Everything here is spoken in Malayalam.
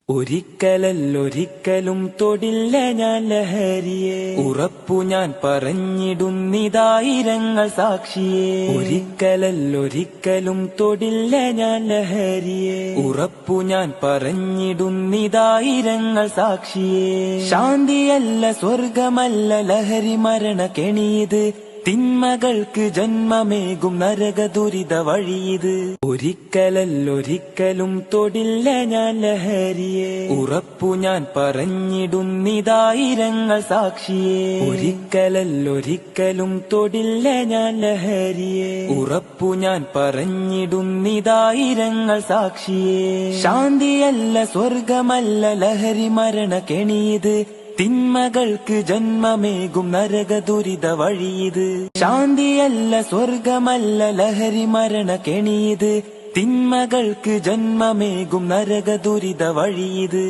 ഒരിക്കലല്ലൊരിക്കലും തൊടില്ല ഞാൻ ലഹരിയെ, ഉറപ്പു ഞാൻ പറഞ്ഞിടുന്നിതായിരങ്ങൾ സാക്ഷിയെ. ഒരിക്കലല്ലൊരിക്കലും തൊടില്ല ഞാൻ ലഹരിയെ, ഉറപ്പു ഞാൻ പറഞ്ഞിടുന്നിതായിരങ്ങൾ സാക്ഷിയെ. ശാന്തിയല്ല സ്വർഗമല്ല ലഹരി മരണ കെണിയത്, തിന്മകൾക്ക് ജന്മമേകും നരക ദുരിത വഴിയത്. ഒരിക്കലല്ലൊരിക്കലും തൊടില്ല ഞാൻ ലഹരിയെ, ഉറപ്പു ഞാൻ പറഞ്ഞിടുന്നിതായിരങ്ങൾ സാക്ഷിയെ. ഒരിക്കലല്ലൊരിക്കലും തൊടില്ല ഞാൻ ലഹരിയെ, ഉറപ്പു ഞാൻ പറഞ്ഞിടുന്നിതായിരങ്ങൾ സാക്ഷിയെ. ശാന്തിയല്ല സ്വർഗമല്ല ലഹരി മരണ കെണിയത്, തിന്മകൾക്ക് ജന്മമേകും നരക ദുരിത വഴിയത്. ശാന്തിയല്ല സ്വർഗമല്ല ലഹരി മരണ കെണിയത്, തിന്മകൾക്ക് ജന്മമേകും നരക ദുരിത വഴിയത്.